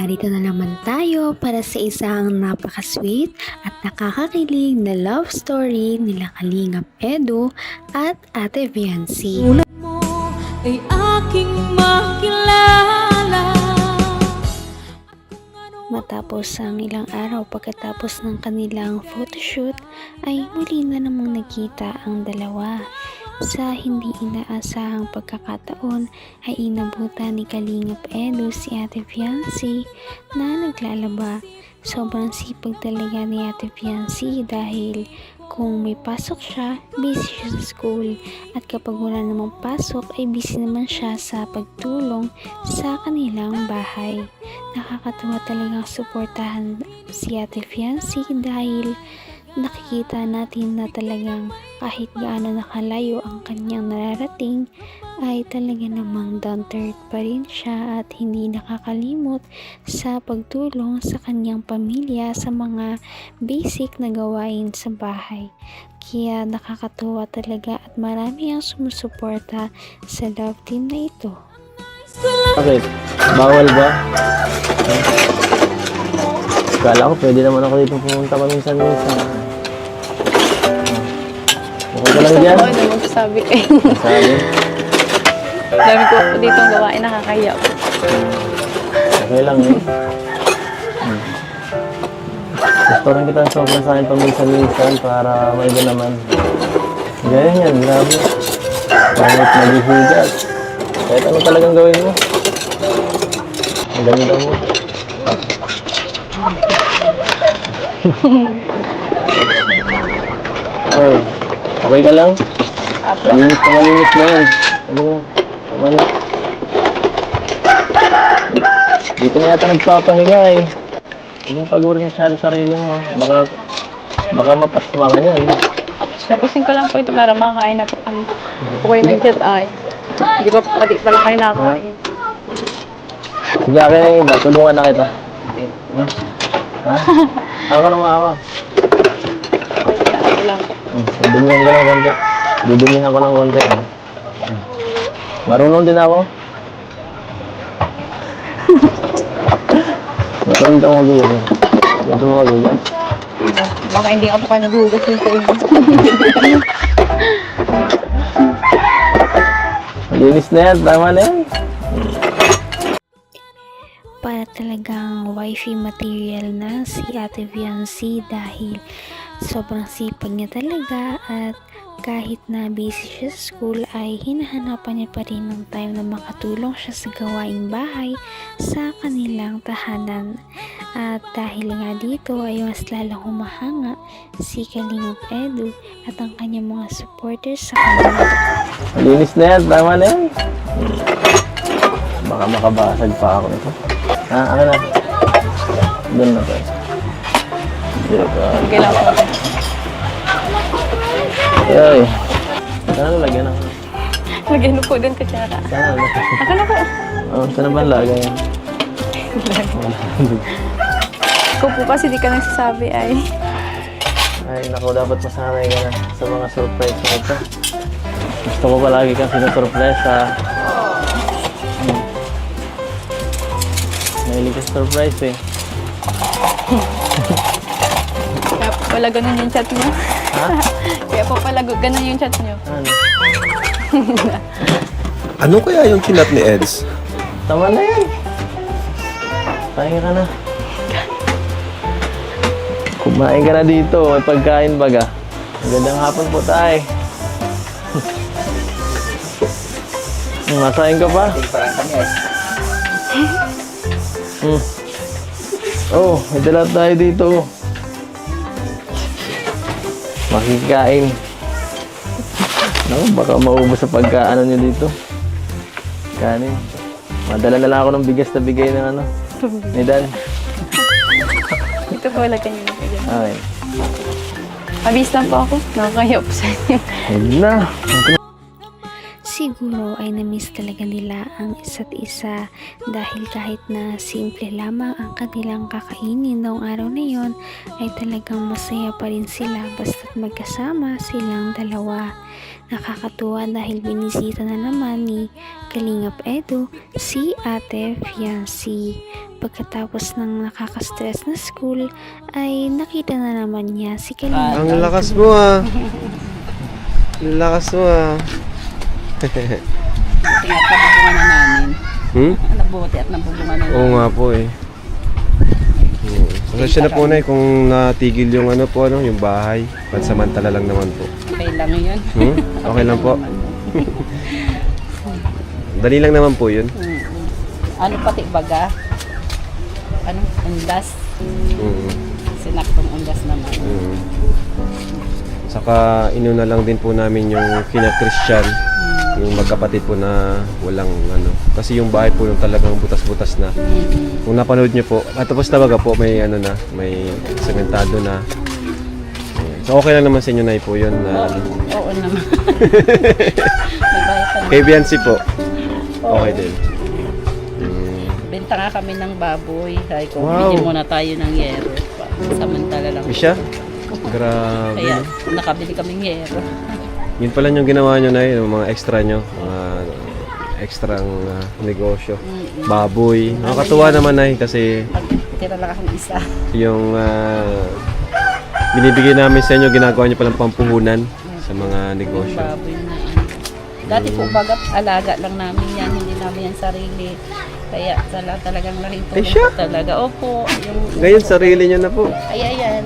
narito na naman tayo para sa isang napaka-sweet at nakakakilig na love story nila Kalingap Edu at Ate Viancy. Tulad mo ay aking makilala. Matapos ang ilang araw pagkatapos ng kanilang photoshoot ay muli na namang nagkita ang dalawa. Sa hindi inaasahang pagkakataon ay inabutan ni Kalingap Edu si Ate Viancy na naglalaba. Sobrang sipag talaga ni Ate Viancy dahil kung may pasok siya, busy siya sa school, at kapag wala namang pasok ay busy naman siya sa pagtulong sa kanilang bahay. Nakakatuwa talagang suportahan si Ate Viancy dahil nakikita natin na talagang kahit gaano nakalayo ang kanyang nararating ay talaga namang down to earth pa rin siya at hindi nakakalimot sa pagtulong sa kanyang pamilya sa mga basic na gawain sa bahay. Kaya nakakatuwa talaga at marami ang sumusuporta sa love team na ito. Bakit? Bawal ba? Kala ko pwede naman ako dito pumunta paminsan-minsan. Okay ka lang dyan? Oo, ano magsasabi kayo. Sabi? Dami ko po dito ang gawain, nakakaya po. Okay lang eh. Gusto rin kita sobrang sa akin paminsan-minsan para maiba naman. Ganyan yan, grabe. Pangit naghihigat. Kahit ano talagang gawin mo. Ang ganda mo. Oy, okay ka lang? Malinis na yan. Ano mo? Ano? Dito na yata nagpapahinga eh. Huwag mong pag-uri masyado sarili mo. Baka mapasma ka yan. Tapusin ko lang po ito para makakain na po kami. Okay, nag-chat ay. Hindi pa pala kayo nakakain. Sige, akin na iba. Tulungan na kita. Ha? Ako na maawa. Ako lang po. Dudumihan ko ng konti. Dudumihan ko ng konti. Marunong din ako. Marunong ako mag-uwi. Ito mo mag-uwi. Baka hindi ako pa nagugas yung sa inyo. Linis na yan. Tama na yan. Para talagang wifey material na si Ate Viancy dahil sobrang sipag niya talaga at kahit na busy siya sa school ay hinahanapan niya pa rin ng time na makatulong siya sa gawaing bahay sa kanilang tahanan. At dahil nga dito ay mas lalong humahanga si Kalingap Edu at ang kanyang mga supporters sa kanya. Linis na yan. Tama na yan. Baka makabasag pa ako nito. Ha? Ako na. Doon na tayo. Dito. Okay lang po. Ay. Saan na lagyan ako? Lagyan mo po din katsara. Saan na lagyan? Ako na po. Oh, saan na ba ang lagay yan? Ikaw po kasi di ka nagsasabi ay. Ay, naku, dapat masanay ka na sa mga surprise na ito. Gusto ko palagi kang sinusurpresa. Mahilig ka sa surprise eh. Kaya po pala ganun yung chat niyo. Ha? Kaya po pala ganun yung chat niyo. Ano? Ano kaya yung kinat ni Eds? Tama na yan. Pahinga ka na. Kumain ka na dito. May pagkain baga. Magandang hapon po tayo. Masahin ka pa? Oh, may dala tayo dito. Makikain. Naku, baka maubos sa pagkaano nyo dito. Kanin. Madala na lang ako ng bigas na bigay ng ano. Ni Dan. Ito po lagyan niyo po dyan. Okay. Mabis lang po ako. Nakakaya po sa inyo. Ayun na. Si siguro ay na-miss talaga nila ang isa't isa dahil kahit na simple lamang ang kanilang kakainin noong araw na yon ay talagang masaya pa rin sila basta't magkasama silang dalawa. Nakakatuwa dahil binisita na naman ni Kalingap Edu si Ate Fiancee. Pagkatapos ng nakaka-stress na school ay nakita na naman niya si Kalingap. Ang lakas mo ah. Ang lakas mo ah. Tingnan pa bubungan na namin. Nabuti at nabubungan na Oo nga po eh. Pasensya na po na kung natigil yung ano po, ano, yung bahay. Pansamantala lang naman po. Okay lang yun. Okay lang po. Dali lang naman po yun. Ano pati baga? Ano? Undas? Mm. Sinaktong undas naman. Saka inuna lang din po namin yung kina Christian, yung magkapatid po na walang ano. Kasi yung bahay po yung talagang butas-butas na. Kung napanood nyo po, tapos talaga po may ano na, may sementado na. Ayan. So okay lang naman sa inyo na po yun. Oo naman. May bahay pa naman. Kay Biancy po, okay din. Benta nga kami ng baboy. Sabi ko, Wow. bigyan muna tayo ng yero. Samantala lang. Isya? Grabe. Kaya nakabili kaming yero. Yun pala yung ginawa nyo na yun, yung mga extra nyo, mga extrang negosyo. Baboy. Nakakatuwa naman na kasi Tira lang akong isa. yung binibigay namin sa inyo, ginagawa nyo palang pampuhunan sa mga negosyo. Baboy na. Dati po baga alaga lang namin yan. Hindi namin yan sarili. Kaya talagang laking Ay, tulong siya? po talaga. Opo. Ngayon, sarili nyo na po. Ay, ayan.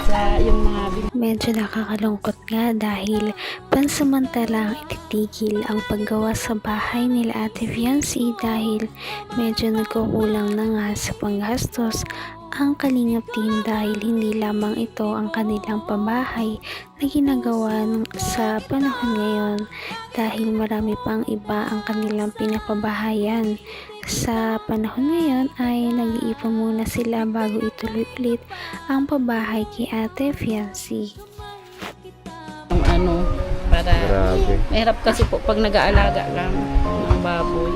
Sa yung mga Medyo nakakalungkot nga dahil pansamantalang ititigil ang paggawa sa bahay nila Ate Fiancee dahil medyo nagkukulang na nga sa panggastos ang Kalingap team dahil hindi lamang ito ang kanilang pabahay na ginagawa sa panahon ngayon dahil marami pang iba ang kanilang pinapabahayan. Sa panahon ngayon ay nag-iipon muna sila bago ituloy ulit ang pabahay kay Ate Fiancee. ano, para Grabe. mahirap kasi po pag nag-aalaga lang ng baboy.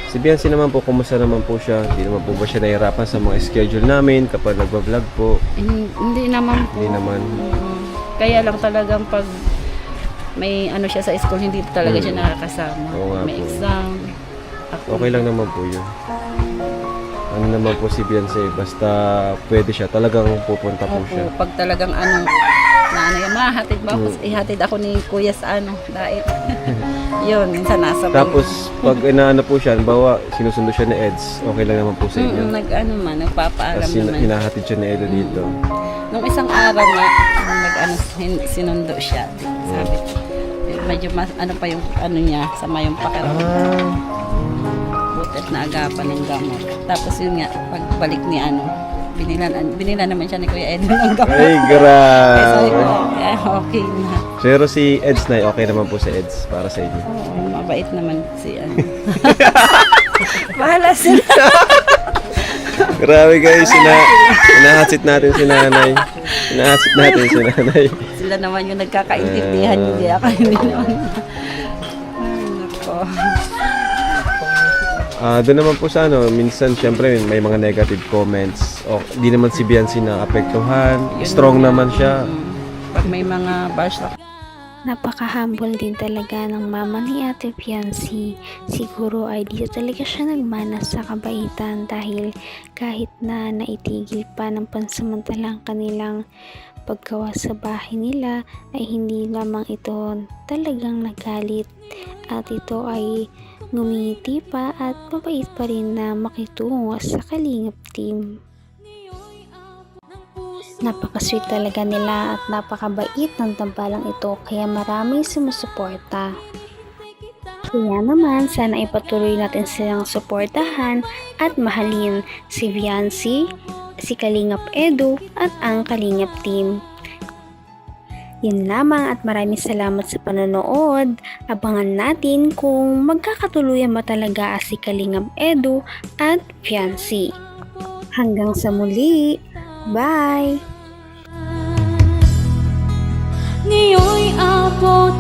Si Biancy naman po, kumusta naman po siya? Hindi naman po ba siya nahihirapan sa mga schedule namin kapag nagbablog po? Hindi naman po. Hindi naman. Kaya lang talagang pag may ano siya sa school, hindi talaga siya nakakasama. Oo nga May po. exam. Okay lang naman po yun. Ano naman po si Biancy, basta pwede siya, talagang pupunta po siya. Opo, pag talagang ano, na ano yung mahatid ba? Ihatid ako ni Kuya sa ano, dait. Yun, minsan nasa Tapos, pag inaano po siya, bawa sinusundo siya ni Eds, okay lang naman po sa inyo. nag-ano man, nagpapaalam Tapos naman. hinahatid siya ni Edo dito. Nung isang araw nga, nag-ano, sinundo siya. Sabi, medyo mas, ano pa yung ano niya, sama yung pakiramdam. Butit na agapan ng gamot. Tapos yun nga, pagbalik ni ano, binila naman siya ni Kuya Edo ng gamot. Ay, Kaya sabi ko, grabe. okay na. Pero si Eds na, okay naman po si Eds para sa inyo. Oo, mabait naman si ano. Bahala sila. Grabe guys, hinahatid natin si nanay. Hinahatid natin si nanay. Sila naman yung nagkakaintindihan, hindi ako hindi naman. Ay, nako. Doon naman po sa ano, minsan syempre may mga negative comments. O, di naman si Biancy na apektuhan. Strong naman siya. Pag may mga bash ako, Napaka-humble din talaga ng mama ni Ate Fiancee. Siguro ay dito talaga siya nagmana sa kabaitan dahil kahit na naitigil pa ng pansamantalang kanilang paggawa sa bahay nila ay hindi lamang ito talagang nagalit at ito ay ngumiti pa at mabait pa rin na makitungo sa Kalingap team. Napaka-sweet talaga nila at napakabait ng tambalang ito kaya maraming sumusuporta. Kaya naman sana ipatuloy natin silang suportahan at mahalin si Fiancee, si Kalingap Edu at ang Kalingap team. Yan lamang at maraming salamat sa panonood. Abangan natin kung magkakatuluyan ba talaga si Kalingap Edu at Fiancee. Hanggang sa muli! Bye! Ngayon'y abot